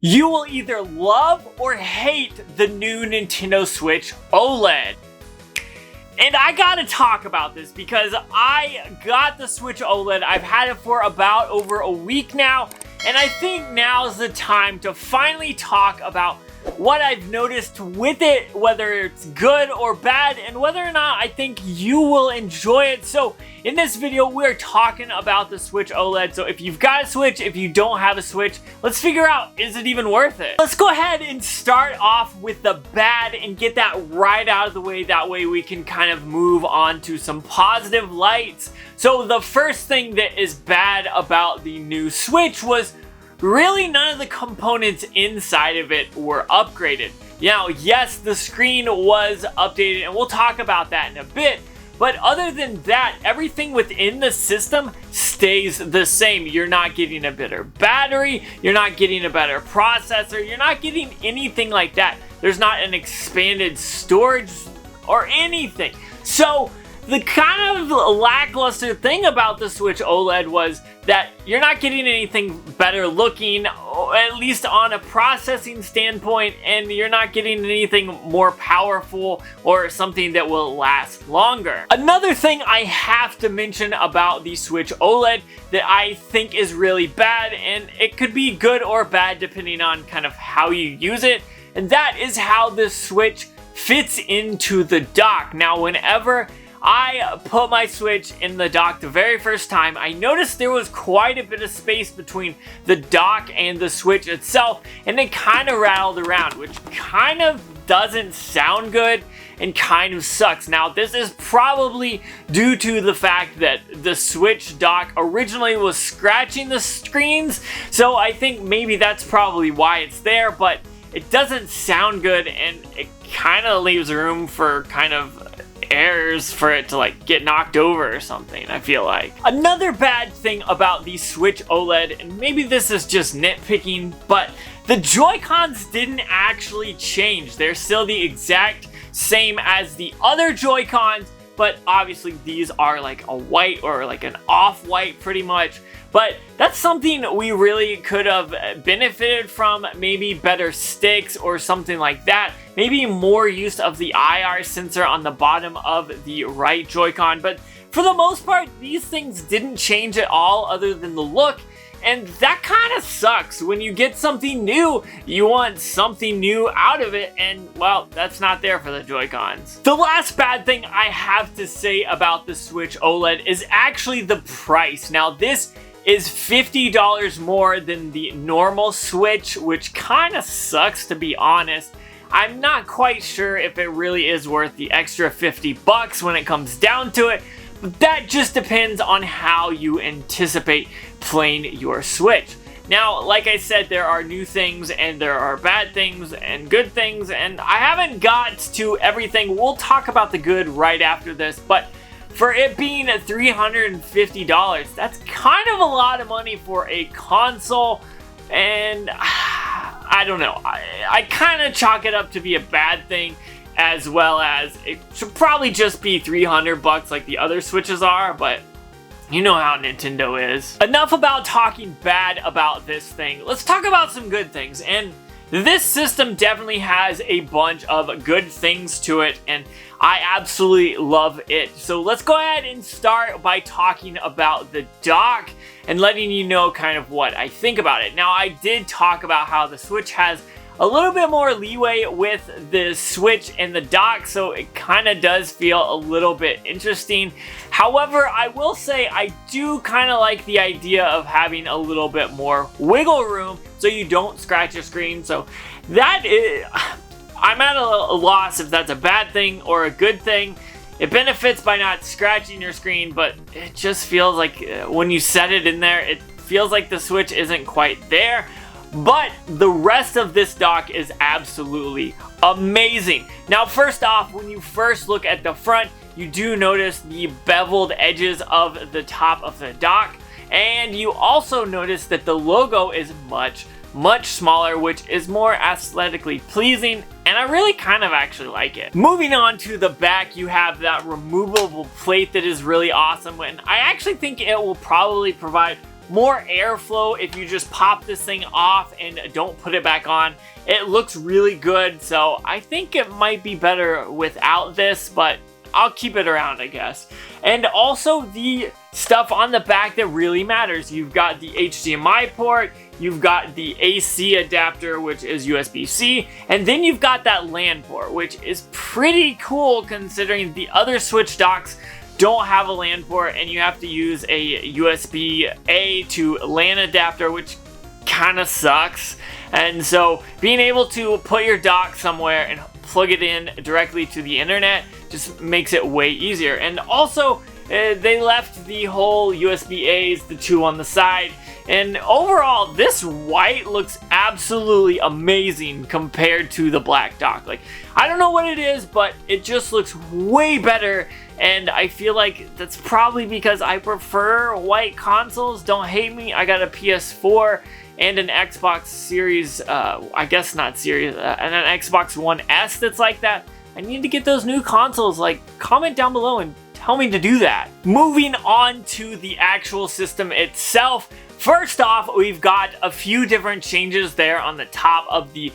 You will either love or hate the new Nintendo Switch OLED. And I gotta talk about this because I got the Switch OLED. I've had it for about over a week now, and I think now's the time to finally talk about what I've noticed with it, whether it's good or bad, and whether or not I think you will enjoy it. So in this video, we're talking about the Switch OLED. So if you've got a Switch, if you don't have a Switch, let's figure out, is it even worth it? Let's go ahead and start off with the bad and get that right out of the way. That way we can kind of move on to some positive lights. So the first thing that is bad about the new Switch was really none of the components inside of it were upgraded. Now, yes, the screen was updated, and we'll talk about that in a bit, but other than that, everything within the system stays the same. You're not getting a better battery, you're not getting a better processor, you're not getting anything like that. There's not an expanded storage or anything. So the kind of lackluster thing about the Switch OLED was that you're not getting anything better looking, at least on a processing standpoint, and you're not getting anything more powerful or something that will last longer. Another thing I have to mention about the Switch OLED that I think is really bad, and it could be good or bad depending on kind of how you use it, and that is how the Switch fits into the dock. Now, whenever I put my Switch in the dock the very first time, I noticed there was quite a bit of space between the dock and the Switch itself, and it kind of rattled around, which kind of doesn't sound good and kind of sucks. Now, this is probably due to the fact that the Switch dock originally was scratching the screens, so I think maybe that's probably why it's there, but it doesn't sound good, and it kind of leaves room for kind of errors for it to like get knocked over or something, I feel like. Another bad thing about the Switch OLED, and maybe this is just nitpicking, but the Joy-Cons didn't actually change. They're still the exact same as the other Joy-Cons, but obviously these are like a white or like an off-white pretty much. But that's something we really could have benefited from, maybe better sticks or something like that. Maybe more use of the IR sensor on the bottom of the right Joy-Con. But for the most part, these things didn't change at all other than the look. And that kind of sucks. When you get something new, you want something new out of it, and well, that's not there for the Joy-Cons. The last bad thing I have to say about the Switch OLED is actually the price. Now, this is $50 more than the normal Switch, which kind of sucks, to be honest. I'm not quite sure if it really is worth the extra 50 bucks when it comes down to it, but that just depends on how you anticipate playing your Switch. Now, like I said, there are new things and there are bad things and good things, and I haven't got to everything. We'll talk about the good right after this, but for it being $350, that's kind of a lot of money for a console, and I don't know. I kind of chalk it up to be a bad thing, as well as it should probably just be 300 bucks like the other Switches are, but you know how Nintendo is. Enough about talking bad about this thing. Let's talk about some good things, and this system definitely has a bunch of good things to it, and I absolutely love it. So let's go ahead and start by talking about the dock and letting you know kind of what I think about it. Now, I did talk about how the Switch has a little bit more leeway with the Switch and the dock, so it kind of does feel a little bit interesting. However, I will say I do kind of like the idea of having a little bit more wiggle room so you don't scratch your screen. So that is, I'm at a loss if that's a bad thing or a good thing. It benefits by not scratching your screen, but it just feels like when you set it in there, it feels like the Switch isn't quite there. But the rest of this dock is absolutely amazing. Now, first off, when you first look at the front, you do notice the beveled edges of the top of the dock, and you also notice that the logo is much smaller, which is more aesthetically pleasing, and I really kind of actually like it. Moving on to the back, you have that removable plate that is really awesome, and I actually think it will probably provide more airflow if you just pop this thing off and don't put it back on. It looks really good, so I think it might be better without this, but I'll keep it around, I guess. And also the stuff on the back that really matters. You've got the HDMI port, you've got the AC adapter, which is USB-C, and then you've got that LAN port, which is pretty cool considering the other Switch docks don't have a LAN port and you have to use a USB-A to LAN adapter, which kind of sucks. And so being able to put your dock somewhere and plug it in directly to the internet just makes it way easier. And also they left the whole USB-A's, the two on the side, and overall this white looks absolutely amazing compared to the black dock. Like, I don't know what it is, but it just looks way better, and I feel like that's probably because I prefer white consoles. Don't hate me, I got a PS4 and an Xbox Series, I guess not Series, and an Xbox One S that's like that. I need to get those new consoles. Like, comment down below and tell me to do that. Moving on to the actual system itself. First off, we've got a few different changes there on the top of the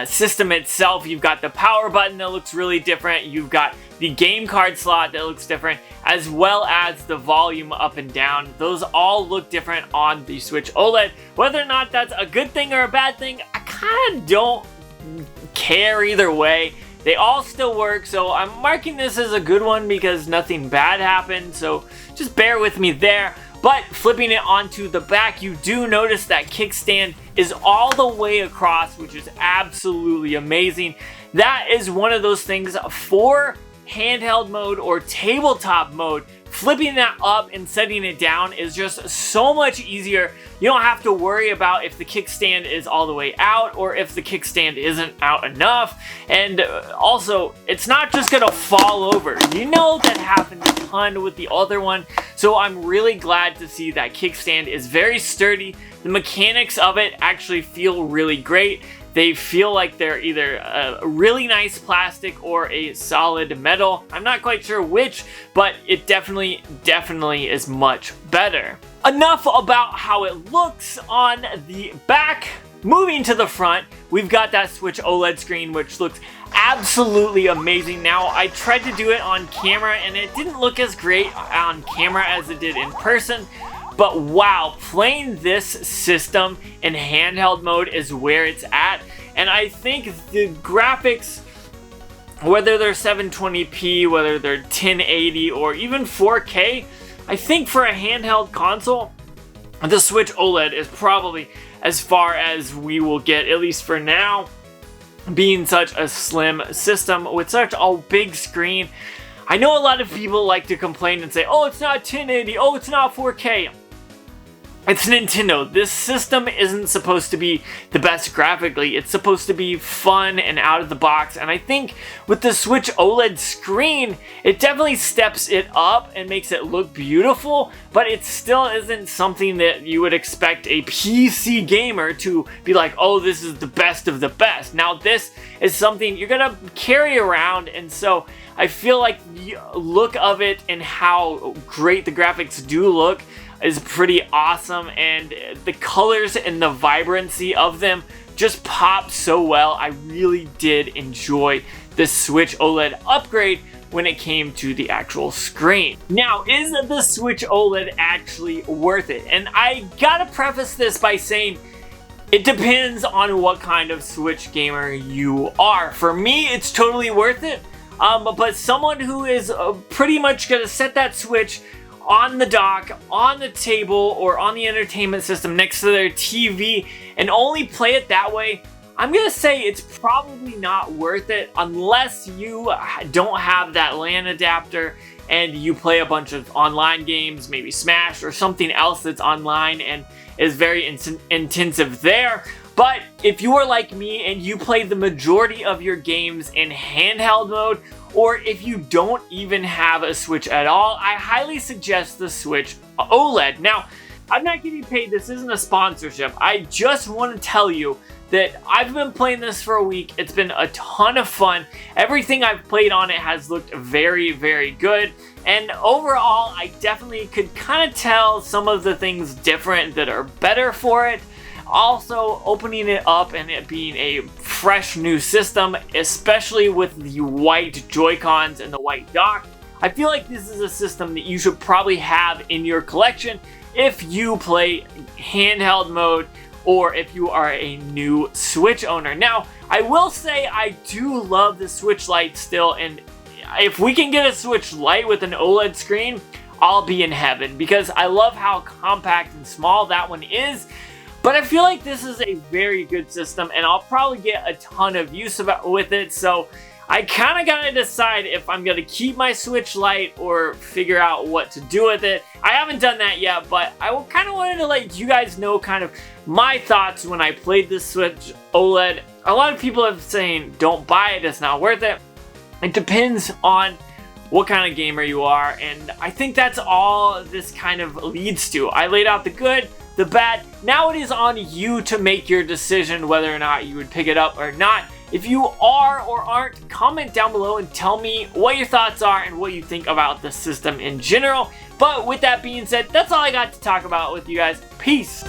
system itself. You've got the power button that looks really different. You've got the game card slot that looks different, as well as the volume up and down. Those all look different on the Switch OLED. Whether or not that's a good thing or a bad thing, I kind of don't care either way. They all still work, so I'm marking this as a good one because nothing bad happened, so just bear with me there. But flipping it onto the back, you do notice that kickstand is all the way across, which is absolutely amazing. That is one of those things for handheld mode or tabletop mode. Flipping that up and setting it down is just so much easier. You don't have to worry about if the kickstand is all the way out or if the kickstand isn't out enough. And also, it's not just gonna fall over. You know that happened a ton with the other one. So I'm really glad to see that kickstand is very sturdy. The mechanics of it actually feel really great. They feel like they're either a really nice plastic or a solid metal. I'm not quite sure which, but it definitely is much better. Enough about how it looks on the back. Moving to the front, we've got that Switch OLED screen, which looks absolutely amazing. Now, I tried to do it on camera and it didn't look as great on camera as it did in person. But wow, playing this system in handheld mode is where it's at. And I think the graphics, whether they're 720p, whether they're 1080, or even 4K, I think for a handheld console, the Switch OLED is probably as far as we will get, at least for now, being such a slim system with such a big screen. I know a lot of people like to complain and say, oh, it's not 1080, oh, it's not 4K. It's Nintendo. This system isn't supposed to be the best graphically. It's supposed to be fun and out of the box. And I think with the Switch OLED screen, it definitely steps it up and makes it look beautiful, but it still isn't something that you would expect a PC gamer to be like, oh, this is the best of the best. Now, this is something you're gonna carry around, and so I feel like the look of it and how great the graphics do look is pretty awesome, and the colors and the vibrancy of them just pop so well. I really did enjoy the Switch OLED upgrade when it came to the actual screen. Now, is the Switch OLED actually worth it? And I gotta preface this by saying it depends on what kind of Switch gamer you are. For me, it's totally worth it, but someone who is pretty much gonna set that Switch on the dock, on the table, or on the entertainment system next to their TV and only play it that way, I'm gonna say it's probably not worth it unless you don't have that LAN adapter and you play a bunch of online games, maybe Smash or something else that's online and is very intensive there. But if you are like me and you play the majority of your games in handheld mode, or if you don't even have a Switch at all, I highly suggest the Switch OLED. Now, I'm not getting paid. This isn't a sponsorship. I just want to tell you that I've been playing this for a week. It's been a ton of fun. Everything I've played on it has looked very, very good. And overall, I definitely could kind of tell some of the things different that are better for it. Also, opening it up and it being a fresh new system, especially with the white Joy-Cons and the white dock, I feel like this is a system that you should probably have in your collection if you play handheld mode or if you are a new Switch owner. Now, I will say I do love the Switch Lite still, and if we can get a Switch Lite with an OLED screen, I'll be in heaven because I love how compact and small that one is. But I feel like this is a very good system and I'll probably get a ton of use with it, so I kind of gotta decide if I'm gonna keep my Switch Lite or figure out what to do with it. I haven't done that yet, but I kind of wanted to let you guys know kind of my thoughts when I played the Switch OLED. A lot of people have saying don't buy it, it's not worth it. It depends on what kind of gamer you are, and I think that's all this kind of leads to. I laid out the good, the bad. Now it is on you to make your decision whether or not you would pick it up or not. If you are or aren't, comment down below and tell me what your thoughts are and what you think about the system in general. But with that being said, that's all I got to talk about with you guys. Peace!